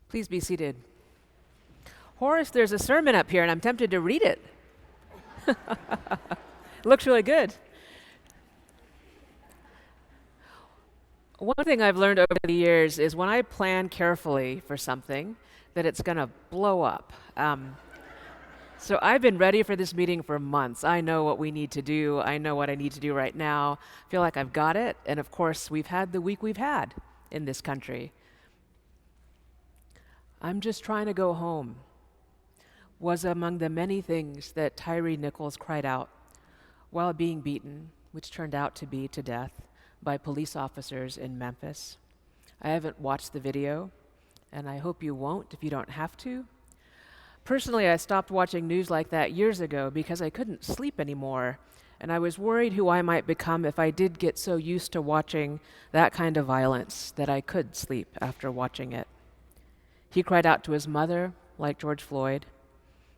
Please be seated. Horace, there's a sermon up here, and I'm tempted to read it. It looks really good. One thing I've learned over the years is when I plan carefully for something, that it's going to blow up. So I've been ready for this meeting for months. I know what we need to do. I know what I need to do right now. I feel like I've got it. And of course, we've had the week we've had in this country. I'm just trying to go home was among the many things that Tyree Nichols cried out while being beaten, which turned out to be to death, by police officers in Memphis. I haven't watched the video, and I hope you won't if you don't have to. Personally, I stopped watching news like that years ago because I couldn't sleep anymore, and I was worried who I might become if I did get so used to watching that kind of violence that I could sleep after watching it. He cried out to his mother, like George Floyd.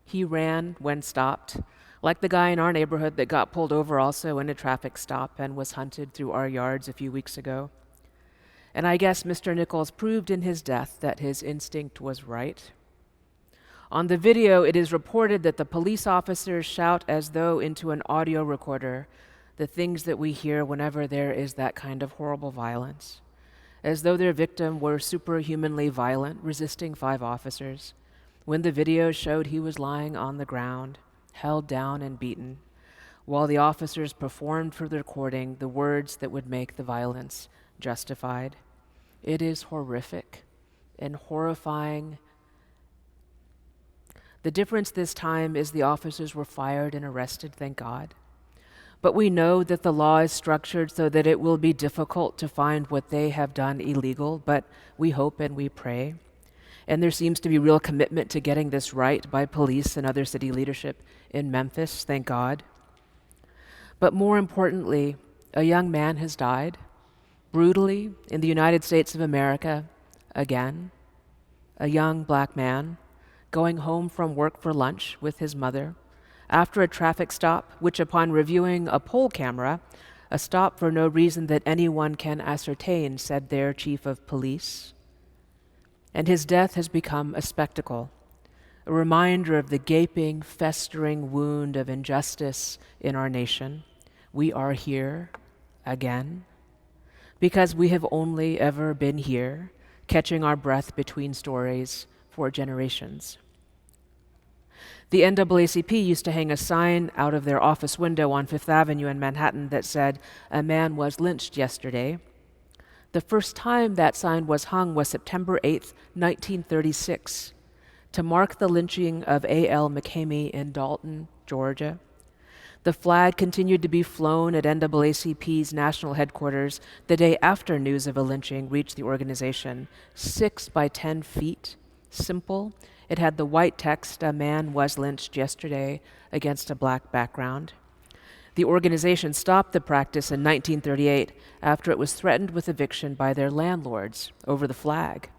He ran when stopped, like the guy in our neighborhood that got pulled over also in a traffic stop and was hunted through our yards a few weeks ago. And I guess Mr. Nichols proved in his death that his instinct was right. On the video, it is reported that the police officers shout as though into an audio recorder the things that we hear whenever there is that kind of horrible violence, as though their victim were superhumanly violent, resisting 5 officers, when the video showed he was lying on the ground, held down and beaten, while the officers performed for the recording the words that would make the violence justified. It is horrific and horrifying. The difference this time is the officers were fired and arrested, thank God. But we know that the law is structured so that it will be difficult to find what they have done illegal, but we hope and we pray. And there seems to be real commitment to getting this right by police and other city leadership in Memphis, thank God. But more importantly, a young man has died brutally in the United States of America again. A young black man going home from work for lunch with his mother after a traffic stop, which upon reviewing a poll camera, a stop for no reason that anyone can ascertain, said their chief of police. And his death has become a spectacle, a reminder of the gaping, festering wound of injustice in our nation. We are here again because we have only ever been here, catching our breath between stories for generations. The NAACP used to hang a sign out of their office window on Fifth Avenue in Manhattan that said, "A man was lynched yesterday." The first time that sign was hung was September 8th, 1936, to mark the lynching of A.L. McCamey in Dalton, Georgia. The flag continued to be flown at NAACP's national headquarters the day after news of a lynching reached the organization, 6 by 10 feet, simple. It had the white text, "A man was lynched yesterday," against a black background. The organization stopped the practice in 1938 after it was threatened with eviction by their landlords over the flag.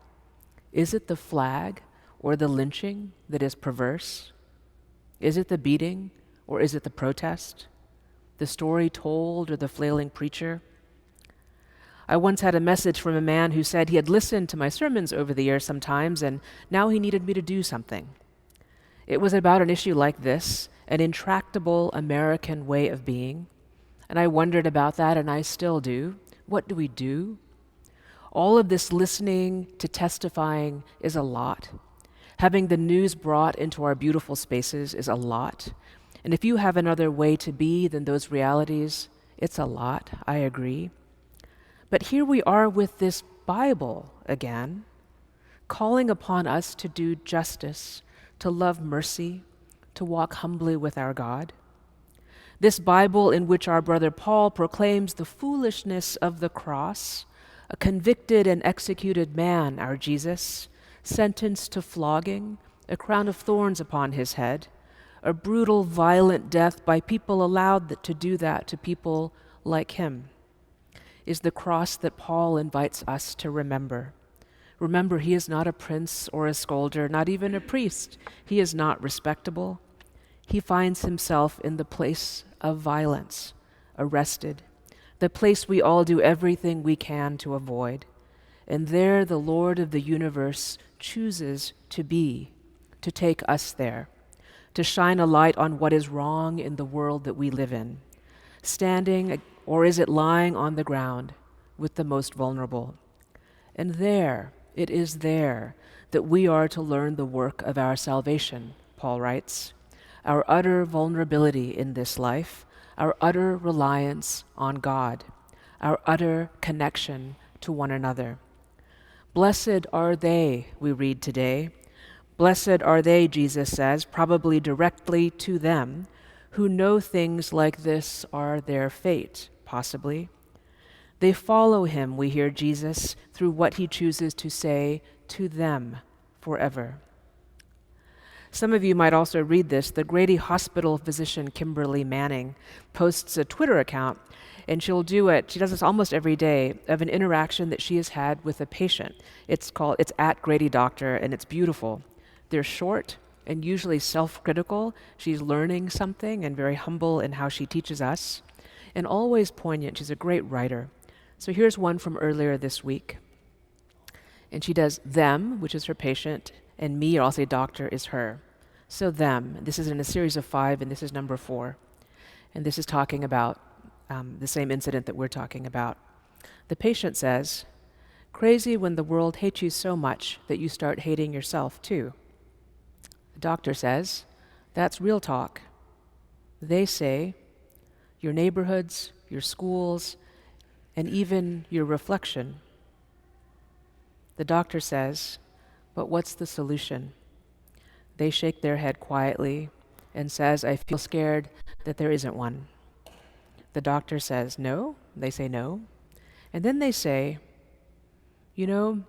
Is it the flag or the lynching that is perverse? Is it the beating or is it the protest? The story told or the flailing preacher? I once had a message from a man who said he had listened to my sermons over the years sometimes, and now he needed me to do something. It was about an issue like this, an intractable American way of being, and I wondered about that, and I still do. What do we do? All of this listening to testifying is a lot. Having the news brought into our beautiful spaces is a lot. And if you have another way to be than those realities, it's a lot, I agree. But here we are with this Bible again, calling upon us to do justice, to love mercy, to walk humbly with our God. This Bible in which our brother Paul proclaims the foolishness of the cross, a convicted and executed man, our Jesus, sentenced to flogging, a crown of thorns upon his head, a brutal, violent death by people allowed to do that to people like him, is the cross that Paul invites us to remember. Remember, he is not a prince or a scolder, not even a priest. He is not respectable. He finds himself in the place of violence, arrested, the place we all do everything we can to avoid. And there the Lord of the universe chooses to be, to take us there, to shine a light on what is wrong in the world that we live in, standing, or is it lying on the ground with the most vulnerable? And there, it is there that we are to learn the work of our salvation, Paul writes, our utter vulnerability in this life, our utter reliance on God, our utter connection to one another. Blessed are they, we read today. Blessed are they, Jesus says, probably directly to them, who know things like this are their fate, possibly. They follow him, we hear Jesus, through what he chooses to say to them forever. Some of you might also read this. The Grady Hospital physician Kimberly Manning posts a Twitter account, and she does this almost every day, of an interaction that she has had with a patient. It's at Grady Doctor, and it's beautiful. They're short and usually self-critical. She's learning something and very humble in how she teaches us, and always poignant. She's a great writer. So here's one from earlier this week. And she does them, which is her patient, and me, or I'll say doctor, is her. So them. This is in a series of 5, and this is number 4. And this is talking about the same incident that we're talking about. The patient says, "Crazy when the world hates you so much that you start hating yourself too." The doctor says, "That's real talk." They say, "Your neighborhoods, your schools, and even your reflection." The doctor says, "But what's the solution?" They shake their head quietly and says, "I feel scared that there isn't one." The doctor says, "No?" They say no. And then they say, "You know,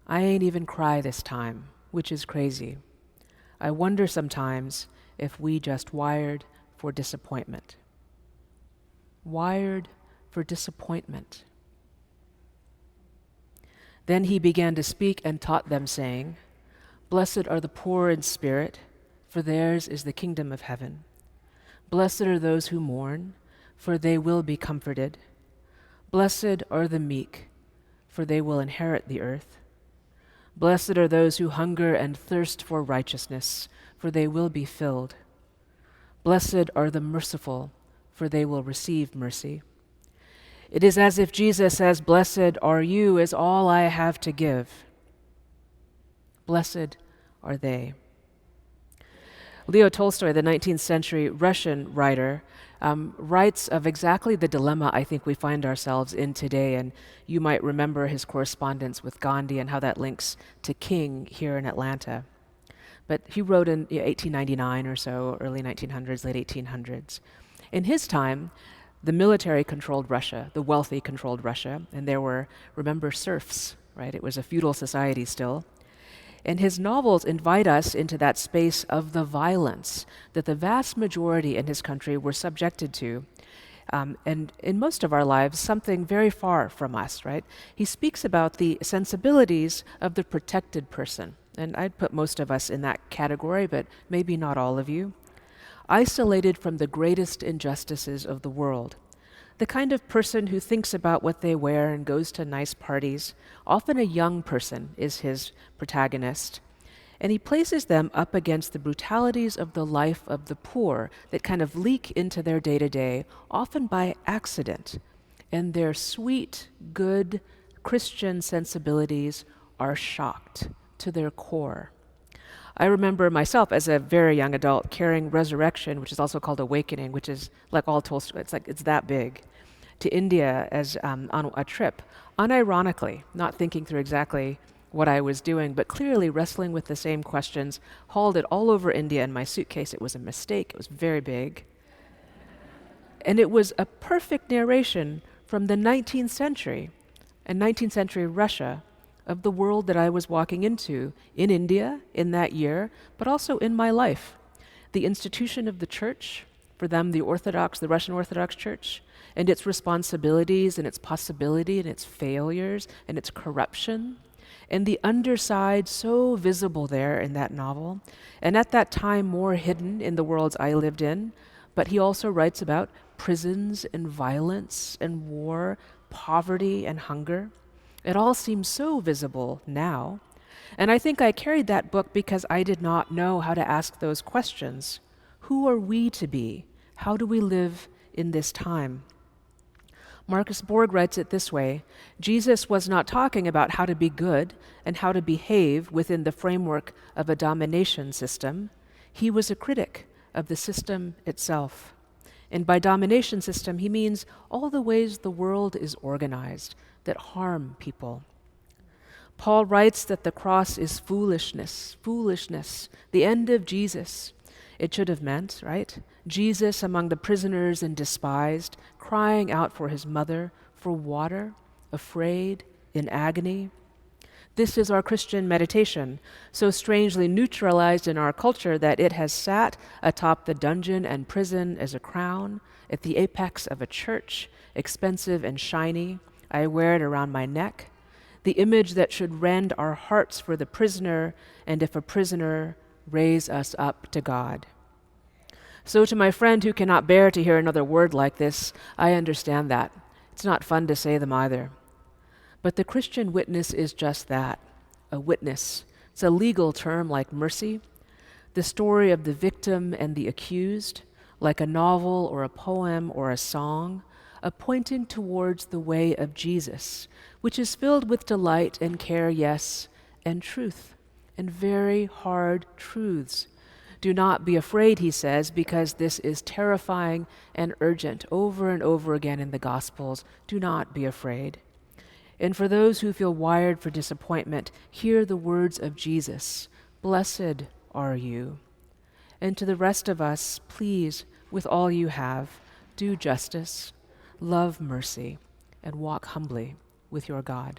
I ain't even cry this time, which is crazy. I wonder sometimes if we just wired for disappointment." Wired for disappointment. Then he began to speak and taught them, saying, "Blessed are the poor in spirit, for theirs is the kingdom of heaven. Blessed are those who mourn, for they will be comforted. Blessed are the meek, for they will inherit the earth. Blessed are those who hunger and thirst for righteousness, for they will be filled. Blessed are the merciful, for they will receive mercy." It is as if Jesus says, "Blessed are you is all I have to give." Blessed are they. Leo Tolstoy, the 19th century Russian writer, writes of exactly the dilemma I think we find ourselves in today, and you might remember his correspondence with Gandhi and how that links to King here in Atlanta. But he wrote in 1899 or so, early 1900s, late 1800s. In his time, the military controlled Russia, the wealthy controlled Russia, and there were, remember, serfs, right? It was a feudal society still. And his novels invite us into that space of the violence that the vast majority in his country were subjected to, and in most of our lives, something very far from us, right? He speaks about the sensibilities of the protected person, and I'd put most of us in that category, but maybe not all of you. Isolated from the greatest injustices of the world. The kind of person who thinks about what they wear and goes to nice parties. Often a young person is his protagonist. And he places them up against the brutalities of the life of the poor that kind of leak into their day-to-day, often by accident. And their sweet, good Christian sensibilities are shocked to their core. I remember myself as a very young adult carrying Resurrection, which is also called Awakening, which is like all Tolstoy, it's that big, to India as on a trip, unironically, not thinking through exactly what I was doing, but clearly wrestling with the same questions, hauled it all over India in my suitcase. It was a mistake. It was very big. And it was a perfect narration from the 19th century and 19th century Russia of the world that I was walking into in India in that year, but also in my life. The institution of the church, for them, the Russian Orthodox Church, and its responsibilities and its possibility and its failures and its corruption, and the underside so visible there in that novel, and at that time more hidden in the worlds I lived in. But he also writes about prisons and violence and war, poverty and hunger. It all seems so visible now. And I think I carried that book because I did not know how to ask those questions. Who are we to be? How do we live in this time? Marcus Borg writes it this way: Jesus was not talking about how to be good and how to behave within the framework of a domination system. He was a critic of the system itself. And by domination system, he means all the ways the world is organized that harm people. Paul writes that the cross is foolishness, the end of Jesus. It should have meant, right? Jesus among the prisoners and despised, crying out for his mother, for water, afraid, in agony. This is our Christian meditation, so strangely neutralized in our culture that it has sat atop the dungeon and prison as a crown, at the apex of a church, expensive and shiny. I wear it around my neck. The image that should rend our hearts for the prisoner, and if a prisoner, raise us up to God. So to my friend who cannot bear to hear another word like this, I understand that. It's not fun to say them either. But the Christian witness is just that, a witness. It's a legal term like mercy, the story of the victim and the accused, like a novel or a poem or a song, pointing towards the way of Jesus, which is filled with delight and care, yes, and truth, and very hard truths. Do not be afraid, he says, because this is terrifying and urgent over and over again in the Gospels. Do not be afraid. And for those who feel wired for disappointment, hear the words of Jesus, "Blessed are you." And to the rest of us, please, with all you have, do justice, love mercy, and walk humbly with your God.